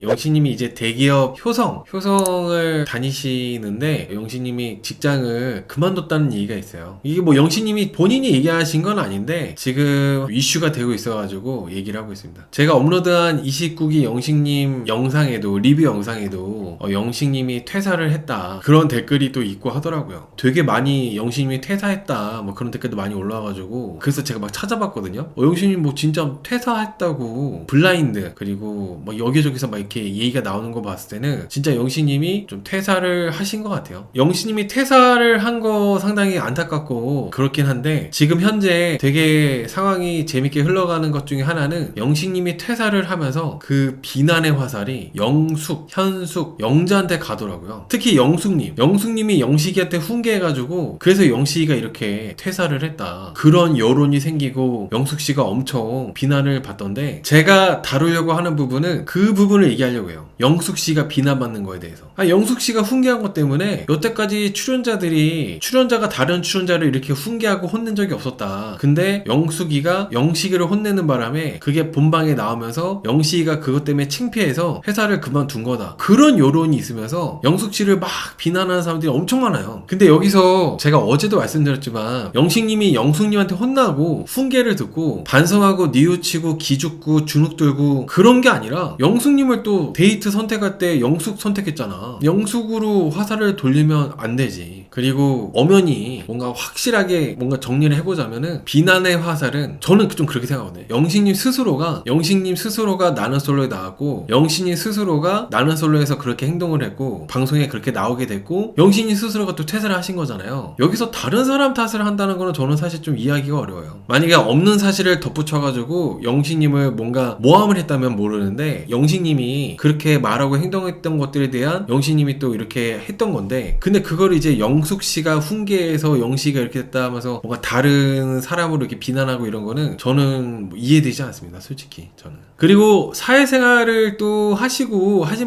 영식님이 이제 대기업 효성을 다니시는데 영식님이 직장을 그만뒀다는 얘기가 있어요. 이게 뭐 영식님이 본인이 얘기하신 건 아닌데 지금 이슈가 되고 있어가지고 얘기를 하고 있습니다. 제가 업로드한 29기 영식님 영상에도 리뷰 영상에도 영식님이 퇴사를 했다 그런 댓글이 또 있고 하더라고요. 되게 많이 영식님이 퇴사했다 뭐 그런 댓글도 많이 올라와가지고 그래서 제가 막 찾아봤거든요. 영식님 뭐 진짜 퇴사했다고 블라인드 그리고 뭐 여기저기서 막 이렇게 얘기가 나오는 거 봤을 때는 진짜 영식님이 좀 퇴사를 하신 것 같아요. 영식님이 퇴사를 한 거 상당히 안타깝고 그렇긴 한데 지금 현재 되게 상황이 재밌게 흘러가는 것 중에 하나는 영식님이 퇴사를 하면서 그 비난의 화살이 영숙, 현숙, 영자한테 가더라고요. 특히 영숙님이 영식이한테 훈계해가지고 그래서 영식이가 이렇게 퇴사를 했다 그런 여론이 생기고 영숙씨가 엄청 비난을 받던데 제가 다루려고 하는 부분은 그 부분을 얘기하려고 해요. 영숙씨가 비난받는 거에 대해서 영숙씨가 훈계한 것 때문에 여태까지 출연자가 다른 출연자를 이렇게 훈계하고 혼낸 적이 없었다. 근데 영숙이가 영식이를 혼내는 바람에 그게 본방에 나오면서 영식이가 그것 때문에 창피해서 회사를 그만둔 거다. 그런 여론이 있으면서 영숙씨를 막 비난하는 사람들이 엄청 많아요. 근데 여기서 제가 어제도 말씀드렸지만 영식님이 영숙님한테 혼나고 훈계를 듣고 반성하고 뉘우치고 기죽고 주눅 들고 그런 게 아니라 영숙님을 또 데이트 선택할 때 영숙 선택했잖아. 영숙으로 화살을 돌리면 안 되지. 그리고 엄연히 뭔가 확실하게 뭔가 정리를 해보자면은 비난의 화살은 저는 좀 그렇게 생각하거든요. 영식님 스스로가 나는 솔로에 나왔고 영식님 스스로가 나는 솔로에서 그렇게 행동을 했고 방송에 그렇게 나오게 됐고 영식님 스스로가 또 퇴사를 하신 거잖아요. 여기서 다른 사람 탓을 한다는 거는 저는 사실 좀 이해하기가 어려워요. 만약에 없는 사실을 덧붙여가지고 영식님을 뭔가 모함을 했다면 모르는데 영식님이 그렇게 말하고 행동했던 것들에 대한 영식님이 또 이렇게 했던 건데 근데 그걸 이제 영숙씨가 훈계해서 영식이가 이렇게 됐다 하면서 뭔가 다른 사람으로 이렇게 비난하고 이런 거는 저는 뭐 이해되지 않습니다. 솔직히 저는. 그리고 사회생활을 또 하신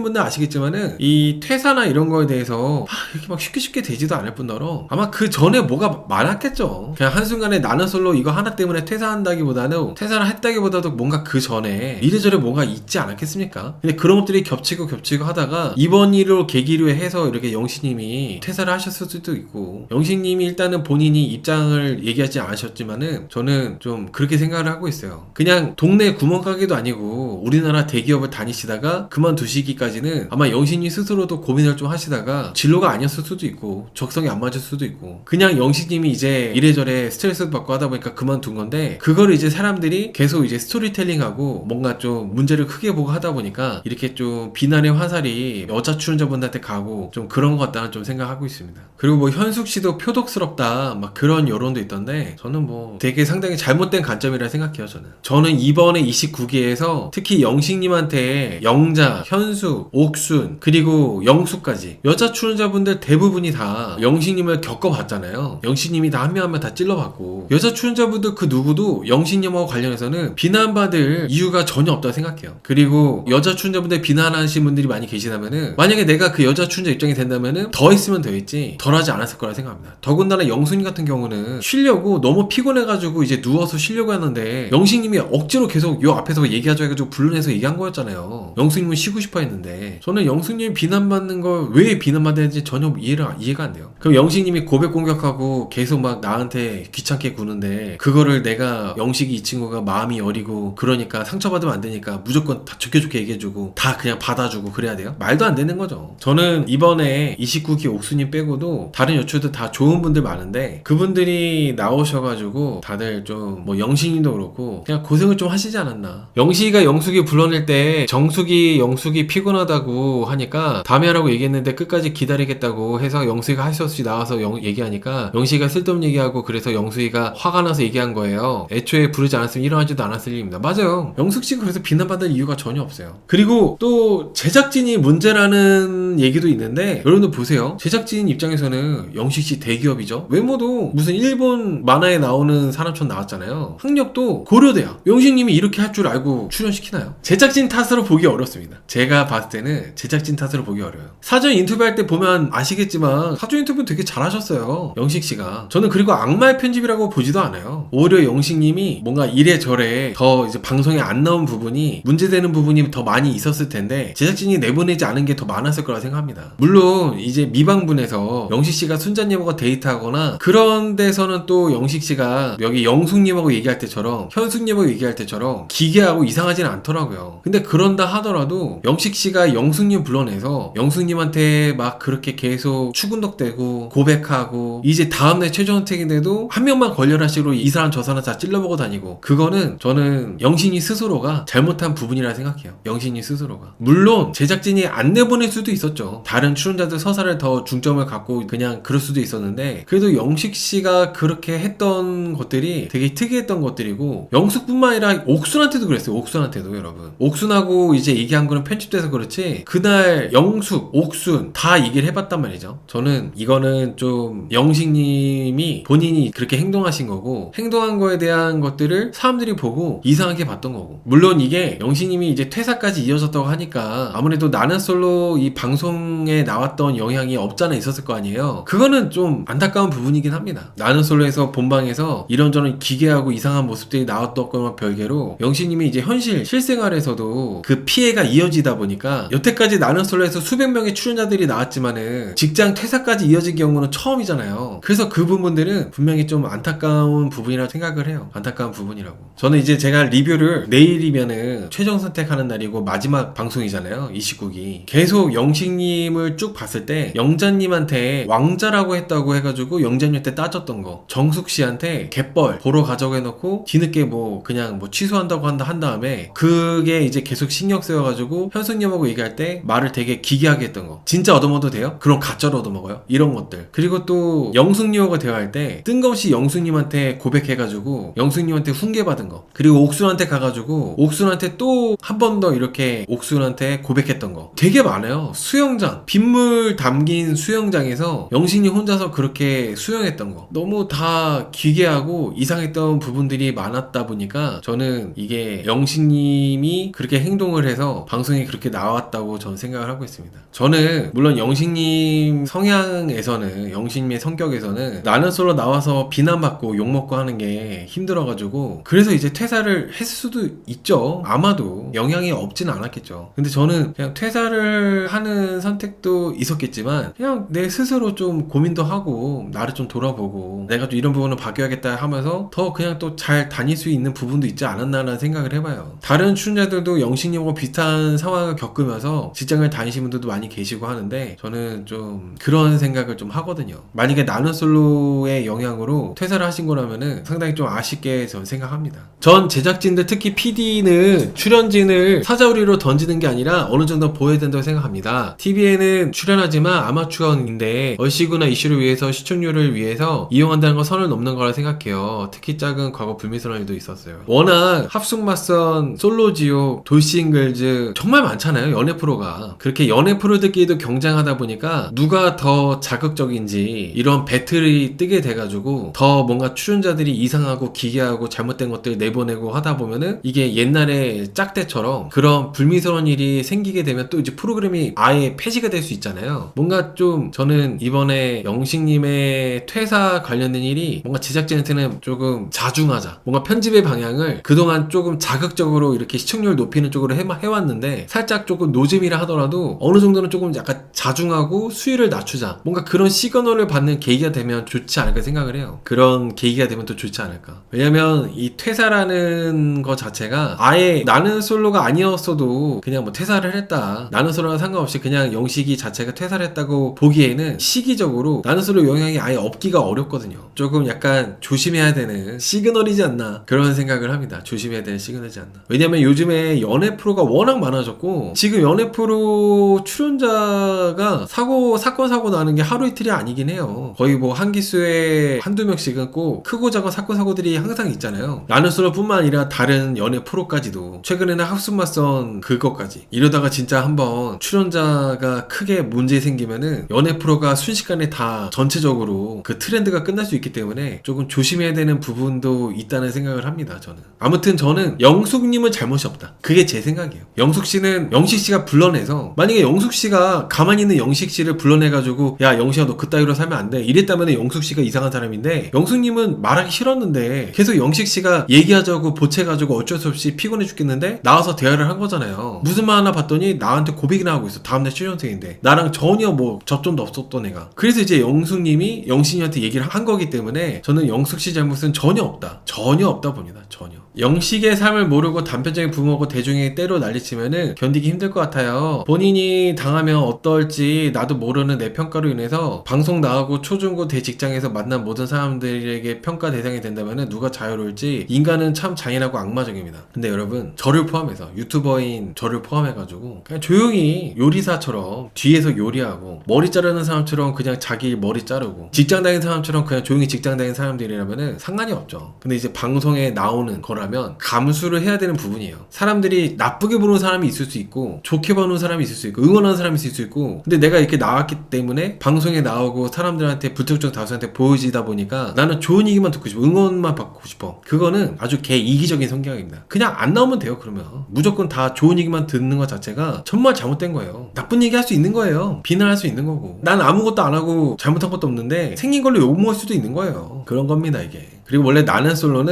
분들 아시겠지만은 이 퇴사나 이런 거에 대해서 이렇게 막 쉽게 되지도 않을 뿐더러 아마 그 전에 뭐가 많았겠죠. 그냥 한순간에 나는 솔로 이거 하나 때문에 퇴사를 했다기보다도 뭔가 그 전에 이래저래 뭔가 있지 않았겠습니까? 근데 그런 것들이 겹치고 하다가 이번 일을 계기로 해서 이렇게 영식님이 퇴사를 하셨을 수도 있고 영식님이 일단은 본인이 입장을 얘기하지 않으셨지만은 저는 좀 그렇게 생각을 하고 있어요. 그냥 동네 구멍가게도 아니고 우리나라 대기업을 다니시다가 그만두시기까지는 아마 영식님 스스로도 고민을 좀 하시다가 진로가 아니었을 수도 있고 적성이 안 맞을 수도 있고 그냥 영식님이 이제 이래저래 스트레스 받고 하다 보니까 그만둔 건데 그걸 이제 사람들이 계속 이제 스토리텔링하고 뭔가 좀 문제를 크게 보고 하다 보니까 이렇게 좀 비난의 화살이 여자 출연자분들한테 가고 좀 그런 것 같다는 좀 생각하고 있습니다. 그리고 뭐 현숙씨도 표독스럽다 막 그런 여론도 있던데 저는 뭐 되게 상당히 잘못된 관점이라 생각해요. 저는 이번에 29기에서 특히 영식님한테 영자, 현숙, 옥순 그리고 영숙까지 여자 출연자분들 대부분이 다 영식님을 겪어봤잖아요. 영식님이 다 한 명 한 명 다 찔러봤고 여자 출연자분들 그 누구도 영식님하고 관련해서는 비난받을 이유가 전혀 없다고 생각해요. 그리고 여자 출연자분들 비난하시는 분들이 많이 계시다면은 만약에 내가 그 여자 출연자 입장이 된다면은 더 했으면 더 했지 덜 하지 않았을 거라 생각합니다. 더군다나 영숙님 같은 경우는 쉬려고 너무 피곤해가지고 이제 누워서 쉬려고 하는데 영식님이 억지로 계속 요 앞에서 얘기하자 해가지고 불러내서 얘기한 거였잖아요. 영숙님은 쉬고 싶어 했는데 저는 영숙님이 비난받는 걸 왜 비난받는지 전혀 이해가 안 돼요. 그럼 영식님이 고백 공격하고 계속 막 나한테 귀찮게 구는데 그거를 내가 영식이 이 친구가 마음이 여리고 그러니까 상처받으면 안 되니까 무조건 다 좋게 얘기해주고 다 그냥 받아주고 그래야 돼요? 말도 안 되는 거죠. 저는 이번에 29기 옥수님 빼고도 다른 여초들 다 좋은 분들 많은데 그분들이 나오셔가지고 다들 좀 뭐 영식님도 그렇고 그냥 고생을 좀 하시지 않았나. 영식이가 영숙이 불러낼 때 영숙이 피곤하다고 하니까 다음에 하라고 얘기했는데 끝까지 기다리겠다고 해서 영숙이가 할 수 없이 나와서 얘기하니까 영식이가 쓸데없는 얘기하고 그래서 영숙이가 화가 나서 얘기한 거예요. 애초에 부르지 않았으면 일어나지도 않았을 일입니다. 맞아요. 영숙씨가 그래서 비난받을 이유가 전혀 없어요. 그리고 또 제작진이 문제라는 얘기도 있는데 여러분들 보세요. 제작진 입장에서는 영식씨 대기업이죠. 외모도 무슨 일본 만화에 나오는 사람처럼 나왔잖아요. 학력도 고려대야. 영식님이 이렇게 할 줄 알고 출연시키나요? 제작진 탓으로 보기 어렵습니다. 제가 봤을 때는 제작진 탓으로 보기 어려워요. 사전 인터뷰할 때 보면 아시겠지만 사전 인터뷰 되게 잘하셨어요. 영식씨가. 저는 그리고 악마의 편집이라고 보지도 않아요. 오히려 영식님이 뭔가 이래저래 더 이제 방송에 안 나온 부분이 문제되는 부분이 더 많이 있었을 텐데 제작진이 내보내지 않은 게 더 많았을 거라 생각합니다. 물론 이제 미방분에서 영식씨가 순자님하고 데이트하거나 그런 데서는 또 영식씨가 여기 영숙님하고 얘기할 때처럼 현숙님하고 얘기할 때처럼 기괴하고 이상하진 않더라고요. 근데 그런다 하더라도 영식씨가 영숙님 불러내서 영숙님한테 막 그렇게 계속 추근덕대고 고백하고 이제 다음날 최종 선택인데도 한 명만 걸려라 식으로 이 사람 저 사람 다 찔러보고 다니고, 그거는 저는 영신이 스스로가 잘못한 부분이라 생각해요. 영신이 스스로가. 물론 제작진이 안 내보낼 수도 있었죠. 다른 출연자들 서사를 더 중점을 갖고 그냥 그럴 수도 있었는데, 그래도 영식씨가 그렇게 했던 것들이 되게 특이했던 것들이고, 영숙뿐만 아니라 옥순한테도 그랬어요. 옥순한테도. 여러분, 옥순하고 이제 얘기한 거는 편집돼서 그렇지 그날 영숙, 옥순 다 얘기를 해봤단 말이죠. 저는 이거는 좀 영식님이 본인이 그렇게 행동하신 거고, 행동한 거에 대한 것들을 사람들이 보고 이상하게 봤던 거고, 물론 이게 영식님이 이제 퇴사까지 이어졌다고 하니까 아무래도 나는 솔로 이 방송에 나왔던 영향이 없잖아 있었을 거 아니에요. 그거는 좀 안타까운 부분이긴 합니다. 나는 솔로에서 본방에서 이런저런 기괴하고 이상한 모습들이 나왔던 것과 별개로 영식님이 이제 현실 실생활에서도 그 피해가 이어지다 보니까, 여태까지 나는 솔로에서 수백 명의 출연자들이 나왔지만은 직장 퇴사까지 이어진 경우는 처음이잖아요. 그래서 그 부분들은 분명히 좀 안타까운 부분이라고 생각을 해요. 안타까운 부분이라고. 저는 이제 제가 리뷰를 내일이면은 최종 선택하는 날이고 마지막 방송이잖아요. 29기. 계속 영식님을 쭉 봤을 때 영자님한테 왕자라고 했다고 해가지고 영자님한테 따졌던 거, 정숙씨한테 갯벌 보러 가자고 해놓고 뒤늦게 뭐 그냥 뭐 취소한다고 한 다음에 그게 이제 계속 신경 쓰여가지고 현숙님하고 얘기할 때 말을 되게 기괴하게 했던 거, 진짜 얻어먹어도 돼요? 그럼 가짜로 얻어먹어요? 이런 것들. 그리고 또 영숙님하고 대화할 때 뜬금없이 영숙님한테 고백해가지고 영숙님한테 훈계받은 거, 그리고 옥순한테 가가지고 옥순한테 또 한 번 더 이렇게 옥순한테 고백했던 거 되게 많아요. 수영장, 빗물 담긴 수영장에서 영식님 혼자서 그렇게 수영했던 거, 너무 다 기괴하고 이상했던 부분들이 많았다 보니까 저는 이게 영식님이 그렇게 행동을 해서 방송에 그렇게 나왔다고 저는 생각을 하고 있습니다. 저는 물론 영식님 성향에서는, 영식님의 성격에서는 나는 솔로 나와서 비난받고 욕먹고 하는 게 힘들어가지고 그래서 이제 퇴사를 했을 수도 있죠. 아마도 영향이 없진 않았겠죠. 근데 저는 그냥 퇴사를 하는 선택도 있었겠지만 그냥 내 스스로 좀 고민도 하고 나를 좀 돌아보고 내가 좀 이런 부분을 바뀌어야겠다 하면서 더 그냥 또 잘 다닐 수 있는 부분도 있지 않았나라는 생각을 해봐요. 다른 출연자들도 영식님하고 비슷한 상황을 겪으면서 직장을 다니시는 분들도 많이 계시고 하는데 저는 좀 그런 생각을 좀 하거든요. 만약에 나는 솔로의 영향으로 퇴사를 하신 거라면은 상당히 좀 아쉽게 저는 생각합니다. 전 제작진들 특히 PD는 출연진을 사자우리로 던지는 게 아니라 어느 정도 보여야 된다고 생각합니다. TV에는 출연하지만 아마추어인데 얼씨구나 이슈를 위해서 시청률을 위해서 이용한다는 건 선을 넘는 거라 생각해요. 특히 작은 과거 불미스러운 일도 있었어요. 워낙 합숙맞선, 솔로지옥, 돌싱글즈 정말 많잖아요. 연애 프로가. 그렇게 연애 프로들끼리도 경쟁하다 보니까 누가 더 자극적인지 이런 배틀이 뜨게 돼가지고 더 뭔가 출연자들이 이상하고 기괴하고 잘못된 것들 내보내고 하다 보면은 이게 옛날에 짝대처럼 그런 불미스러운 일이 생기게 되면 또 이제 프로그램이 아예 폐지가 될 수 있잖아요. 뭔가 좀 저는 이번에 영식님의 퇴사 관련된 일이 뭔가 제작진한테는 조금 자중하자, 뭔가 편집의 방향을 그동안 조금 자극적으로 이렇게 시청률 높이는 쪽으로 해왔는데 살짝 조금 노잼이라 하더라도 어느 정도는 조금 약간 자중하고 수위를 낮추자, 뭔가 그런 시그널을 받는 계기가 되면 좋지 않을까 생각을 해요. 그런 계기가 되면 또 좋지 않을까. 왜냐면 이 퇴사라는 거 자체가 아예 나는 솔로가 아니었어도 그냥 뭐 퇴사를 했다, 나는 솔로랑 상관없이 그냥 영식이 자체가 퇴사를 했다고 보기에는 시기적으로 나는 솔로 영향이 아예 없기가 어렵거든요. 조금 약간 조심해야 되는 시그널이지 않나 그런 생각을 합니다. 조심해야 되는 시그널이지 않나. 왜냐면 요즘에 연애 프로가 워낙 많아졌고 지금 연애 프로 출연자가 사건 사고 나는 게 하루 이틀이 아니긴 해요. 거의 뭐 한 기수에 한두 명씩은 꼭 크고 작은 사건 사고들이 항상 있잖아요. 나는 솔로뿐만 아니라 다른 연애 프로까지도 최근에는 합숙맞선 그것까지. 이러다가 진짜 한번 출연자가 크게 문제 생기면은 연애 프로가 순식간에 다 전체적으로 그 트렌드가 끝날 수 있기 때문에 조금 조심해야 되는 부분도 있다는 생각을 합니다. 저는 아무튼 저는 영숙님은 잘못이 없다, 그게 제 생각이에요. 영숙씨는 영식씨가 불러내서, 만약에 영숙씨가 가만히 있는 영식씨를 불러내가지고 야 영식아 너 그따위로 살면 안 돼 이랬다면 영숙씨가 이상한 사람인데, 영숙님은 말하기 싫었는데 계속 영식씨가 얘기하자고 보채가지고 어쩔 수 없이 피곤해 죽겠는데 나와서 대화를 한 거잖아요. 하잖아요. 무슨 말 하나 봤더니 나한테 고백이나 하고 있어. 다음날 취준생인데 나랑 전혀 뭐 접점도 없었던 애가. 그래서 이제 영숙님이 영식이한테 얘기를 한 거기 때문에 저는 영숙씨 잘못은 전혀 없다 봅니다. 전혀. 영식의 삶을 모르고 단편적인 부모고 대중에게 때로 난리치면은 견디기 힘들 것 같아요. 본인이 당하면 어떨지 나도 모르는 내 평가로 인해서 방송 나가고 초중고 대직장에서 만난 모든 사람들에게 평가 대상이 된다면은 누가 자유로울지. 인간은 참 잔인하고 악마적입니다. 근데 여러분, 저를 포함해서 유튜버인 저를 포함해가지고 그냥 조용히 요리사처럼 뒤에서 요리하고 머리 자르는 사람처럼 그냥 자기 머리 자르고 직장 다니는 사람처럼 그냥 조용히 직장 다니는 사람들이라면은 상관이 없죠. 근데 이제 방송에 나오는 거라면 감수를 해야 되는 부분이에요. 사람들이 나쁘게 보는 사람이 있을 수 있고 좋게 보는 사람이 있을 수 있고 응원하는 사람이 있을 수 있고, 근데 내가 이렇게 나왔기 때문에 방송에 나오고 사람들한테 불특정 다수한테 보여지다 보니까 나는 좋은 얘기만 듣고 싶어, 응원만 받고 싶어. 그거는 아주 개 이기적인 성격입니다. 그냥 안 나오면 돼요. 그러면 무조건 다 좋은 얘기만 듣는 것 자체가 정말 잘못된 거예요. 나쁜 얘기 할 수 있는 거예요. 비난할 수 있는 거고. 난 아무것도 안 하고 잘못한 것도 없는데 생긴 걸로 욕먹을 수도 있는 거예요. 그런 겁니다 이게. 그리고 원래 나는 솔로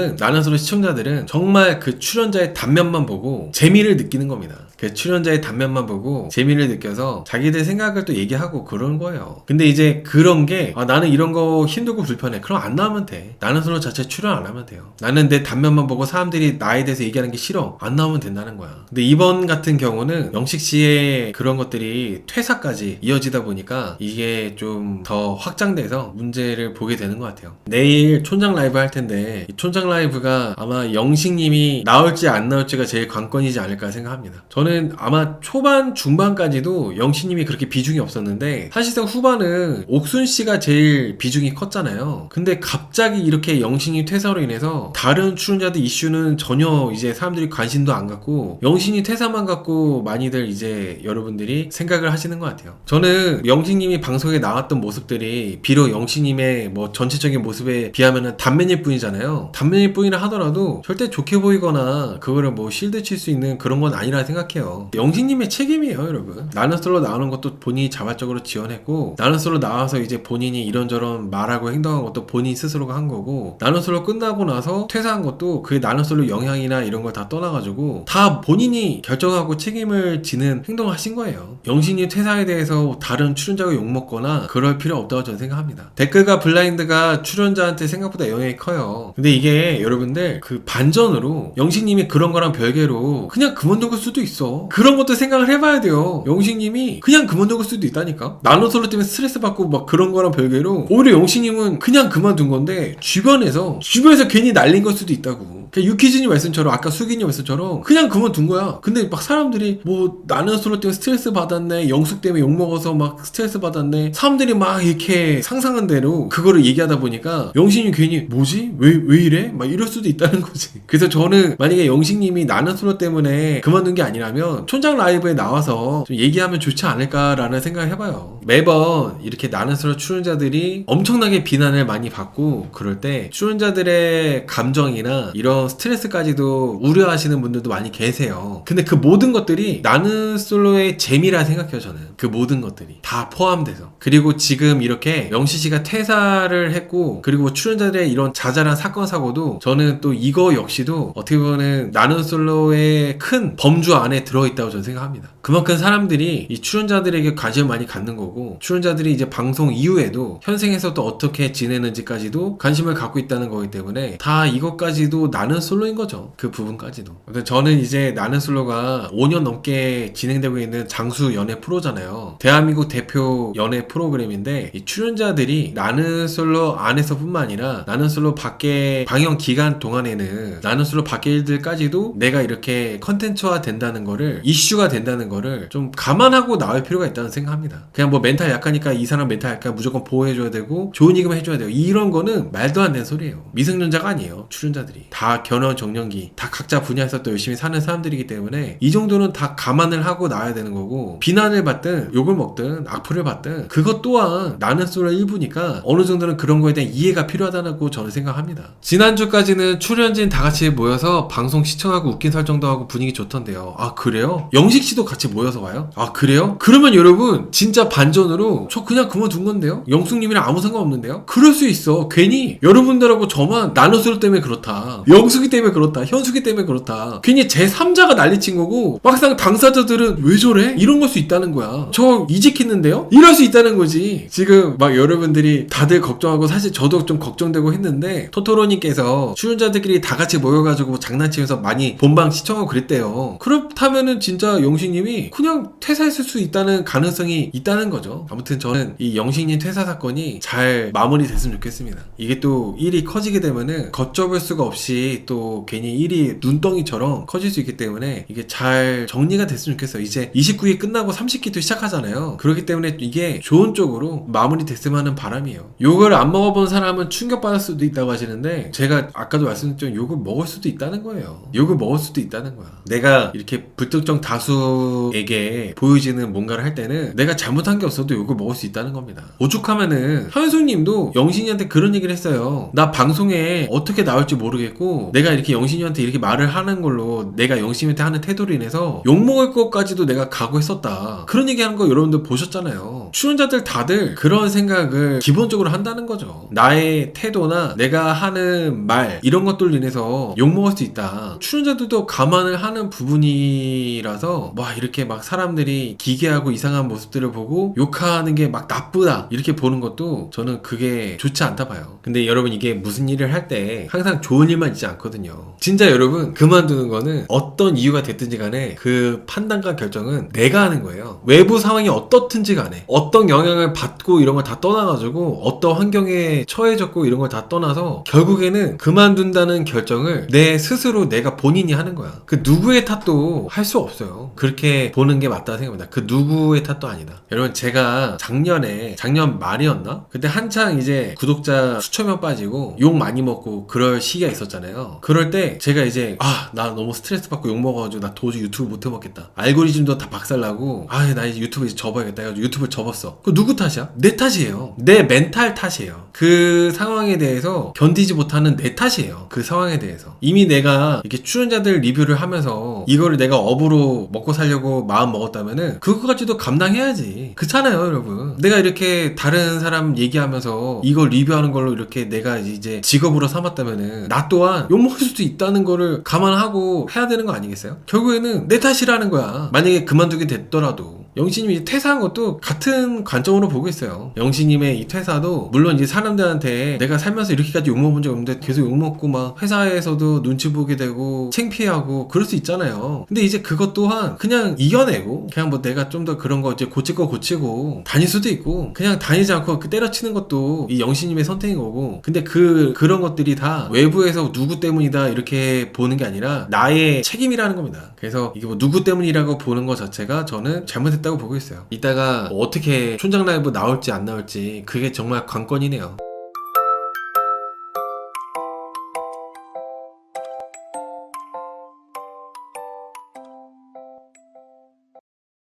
시청자들은 정말 그 출연자의 단면만 보고 재미를 느끼는 겁니다. 그 출연자의 단면만 보고 재미를 느껴서 자기들 생각을 또 얘기하고 그런 거예요. 근데 이제 그런 게 나는 이런 거 힘들고 불편해. 그럼 안 나오면 돼. 나는 솔로 자체 출연 안 하면 돼요. 나는 내 단면만 보고 사람들이 나에 대해서 얘기하는 게 싫어. 안 나오면 된다는 거야. 근데 이번 같은 경우는 영식 씨의 그런 것들이 퇴사까지 이어지다 보니까 이게 좀 더 확장돼서 문제를 보게 되는 것 같아요. 내일 촌장 라이브 할 텐데 이 촌장 라이브가 아마 영식님이 나올지 안 나올지가 제일 관건이지 않을까 생각합니다. 저는 아마 초반 중반까지도 영식님이 그렇게 비중이 없었는데 사실상 후반은 옥순씨가 제일 비중이 컸잖아요. 근데 갑자기 이렇게 영식님 퇴사로 인해서 다른 출연자들 이슈는 전혀 이제 사람들이 관심도 안 갖고 영식님 퇴사만 갖고 많이들 이제 여러분들이 생각을 하시는 것 같아요. 저는 영식님이 방송에 나왔던 모습들이 비록 영식님의 뭐 전체적인 모습에 비하면은 단면일 뿐이잖아요. 단면일 뿐이라 하더라도 절대 좋게 보이거나 그거를 뭐 실드 칠 수 있는 그런 건 아니라 생각해요. 영식님의 책임이에요, 여러분. 나는 솔로 나오는 것도 본인이 자발적으로 지원했고, 나는 솔로 나와서 이제 본인이 이런저런 말하고 행동한 것도 본인 스스로가 한 거고, 나는 솔로 끝나고 나서 퇴사한 것도 그게 나는 솔로 영향이나 이런 걸 다 떠나가지고 다 본인이 결정하고 책임을 지는 행동을 하신 거예요. 영식님 퇴사에 대해서 다른 출연자가 욕먹거나 그럴 필요 없다고 저는 생각합니다. 댓글과 블라인드가 출연자한테 생각보다 영향이 커요. 근데 이게 여러분들 그 반전으로 영식님이 그런 거랑 별개로 그냥 그만둔 걸 수도 있어. 그런 것도 생각을 해봐야 돼요. 영식님이 그냥 그만둔 걸 수도 있다니까. 나는 솔로 때문에 스트레스 받고 막 그런 거랑 별개로 오히려 영식님은 그냥 그만둔 건데 주변에서 괜히 날린 걸 수도 있다고. 유키즈님 말씀처럼 아까 수기님 말씀처럼 그냥 그만둔 거야. 근데 막 사람들이 뭐 나는 솔로 때문에 스트레스 받았네, 영숙 때문에 욕먹어서 막 스트레스 받았네, 사람들이 막 이렇게 상상한 대로 그거를 얘기하다 보니까 영식님 괜히 뭐지? 왜 이래? 막 이럴 수도 있다는 거지. 그래서 저는 만약에 영식님이 나는 솔로 때문에 그만둔 게 아니라면 촌장 라이브에 나와서 좀 얘기하면 좋지 않을까라는 생각을 해봐요. 매번 이렇게 나는 솔로 출연자들이 엄청나게 비난을 많이 받고 그럴 때 출연자들의 감정이나 이런 스트레스까지도 우려하시는 분들도 많이 계세요. 근데 그 모든 것들이 나는 솔로의 재미라 생각해요. 저는 그 모든 것들이 다 포함돼서. 그리고 지금 이렇게 영시씨가 퇴사를 했고, 그리고 출연자들의 이런 자잘한 사건 사고도 저는 또 이거 역시도 어떻게 보면 나는 솔로의 큰 범주 안에 들어있다고 저는 생각합니다. 그만큼 사람들이 이 출연자들에게 관심을 많이 갖는 거고, 출연자들이 이제 방송 이후에도 현생에서 또 어떻게 지내는지까지도 관심을 갖고 있다는 거기 때문에 다 이것까지도 나는 솔로인 거죠. 그 부분까지도. 저는 이제 나는 솔로가 5년 넘게 진행되고 있는 장수 연애 프로잖아요. 대한민국 대표 연애 프로그램인데 이 출연자들이 나는 솔로 안에서뿐만 아니라 나는 솔로 밖에 방영 기간 동안에는 나는 솔로 밖의 일들까지도 내가 이렇게 컨텐츠화 된다는 거를, 이슈가 된다는 거를 좀 감안하고 나올 필요가 있다는 생각합니다. 그냥 뭐 멘탈 약하니까 이 사람 멘탈 약하니까 무조건 보호해줘야 되고 좋은 얘기만 해줘야 돼요. 이런 거는 말도 안 되는 소리예요. 미성년자가 아니에요. 출연자들이 다 견원 정년기, 다 각자 분야에서 또 열심히 사는 사람들이기 때문에 이 정도는 다 감안을 하고 나와야 되는 거고, 비난을 받든 욕을 먹든 악플을 받든 그것 또한 나는 솔로 일부니까 어느 정도는 그런 거에 대한 이해가 필요하다고 저는 생각합니다. 지난주까지는 출연진 다 같이 모여서 방송 시청하고 웃긴 설정도 하고 분위기 좋던데요. 아 그래요? 영식씨도 같이 모여서 와요? 아 그래요? 그러면 여러분 진짜 반전으로 저 그냥 그만둔 건데요? 영숙님이랑 아무 상관없는데요? 그럴 수 있어. 괜히 여러분들하고 저만 나는 솔로 때문에 그렇다, 영숙이 때문에 그렇다, 현숙이 때문에 그렇다, 괜히 제3자가 난리친 거고, 막상 당사자들은 왜 저래? 이런 걸 수 있다는 거야. 저 이직했는데요? 이럴 수 있다는 거지. 지금 막 여러분들이 다들 걱정하고, 사실 저도 좀 걱정되고 했는데, 토토로님께서 출연자들끼리 다 같이 모여가지고 장난치면서 많이 본방 시청하고 그랬대요. 그렇다면은 진짜 영식님이 그냥 퇴사했을 수 있다는 가능성이 있다는 거죠. 아무튼 저는 이 영식님 퇴사 사건이 잘 마무리됐으면 좋겠습니다. 이게 또 일이 커지게 되면은 걷잡을 수가 없이 또 괜히 일이 눈덩이처럼 커질 수 있기 때문에 이게 잘 정리가 됐으면 좋겠어요. 이제 29기 끝나고 30기도 시작하잖아요. 그렇기 때문에 이게 좋은 쪽으로 마무리됐으면 하는 바람이에요. 욕을 안 먹어본 사람은 충격받을 수도 있다고 하시는데, 제가 아까도 말씀드렸지만 욕을 먹을 수도 있다는 거예요. 욕을 먹을 수도 있다는 거야. 내가 이렇게 불특정 다수에게 보여지는 뭔가를 할 때는 내가 잘못한 게 없어도 욕을 먹을 수 있다는 겁니다. 오죽하면은 현숙님도 영신이한테 그런 얘기를 했어요. 나 방송에 어떻게 나올지 모르겠고, 내가 이렇게 영신이한테 이렇게 말을 하는 걸로 내가 영신이한테 하는 태도로 인해서 욕먹을 것까지도 내가 각오했었다. 그런 얘기하는 거 여러분들 보셨잖아요. 출연자들 다들 그런 생각을 기본적으로 한다는 거죠. 나의 태도나 내가 하는 말, 이런 것들로 인해서 욕먹을 수 있다. 출연자들도 감안을 하는 부분이라서 와, 이렇게 막 사람들이 기괴하고 이상한 모습들을 보고 욕하는 게 막 나쁘다 이렇게 보는 것도 저는 그게 좋지 않다 봐요. 근데 여러분, 이게 무슨 일을 할 때 항상 좋은 일만 있지 않거든요. 진짜 여러분, 그만두는 거는 어떤 이유가 됐든지 간에 그 판단과 결정은 내가 하는 거예요. 외부 상황이 어떻든지 간에, 어떤 영향을 받고 이런 걸 다 떠나가지고, 어떤 환경에 처해졌고 이런 걸 다 떠나서 결국에는 그만둔다는 결정을 내 스스로 내가 본인이 하는 거야. 그 누구의 탓도 할 수 없어요. 그렇게 보는 게 맞다고 생각합니다. 그 누구의 탓도 아니다. 여러분, 제가 작년 말이었나? 그때 한창 이제 구독자 수천 명 빠지고 욕 많이 먹고 그럴 시기가 있었잖아요. 그럴 때 제가 이제 나 너무 스트레스 받고 욕 먹어가지고 나 도저히 유튜브 못 해먹겠다. 알고리즘도 다 박살나고 나 이제 유튜브 이제 접어야겠다 해가지고 유튜브를 접었어. 그 누구 탓이야? 내 탓이에요. 내 멘탈 탓이에요. 그 상황에 대해서 견디지 못하는 내 탓이에요. 그 상황에 대해서 이미 내가 이렇게 출연자들 리뷰를 하면서 이거를 내가 업으로 먹고 살려고 마음 먹었다면은 그거까지도 감당해야지. 그렇잖아요, 여러분. 내가 이렇게 다른 사람 얘기하면서 이걸 리뷰하는 걸로 이렇게 내가 이제 직업으로 삼았다면은 나 또한 욕먹을 수도 있다는 거를 감안하고 해야 되는 거 아니겠어요? 결국에는 내 탓이라는 거야. 만약에 그만두게 됐더라도. 영신님이 퇴사한 것도 같은 관점으로 보고 있어요. 영신님의 이 퇴사도 물론 이제 사람들한테 내가 살면서 이렇게까지 욕먹은 적 없는데 계속 욕먹고 막 회사에서도 눈치 보게 되고 창피하고 그럴 수 있잖아요. 근데 이제 그것 또한 그냥 이겨내고 그냥 뭐 내가 좀 더 그런 거 이제 고칠 거 고치고 다닐 수도 있고, 그냥 다니지 않고 그 때려치는 것도 이 영신님의 선택인 거고, 근데 그런 것들이 다 외부에서 누구 때문이다 이렇게 보는 게 아니라 나의 책임이라는 겁니다. 그래서 이게 뭐 누구 때문이라고 보는 것 자체가 저는 잘못했다고 보고 있어요. 이따가 뭐 어떻게 촌장 라이브 나올지 안 나올지 그게 정말 관건이네요.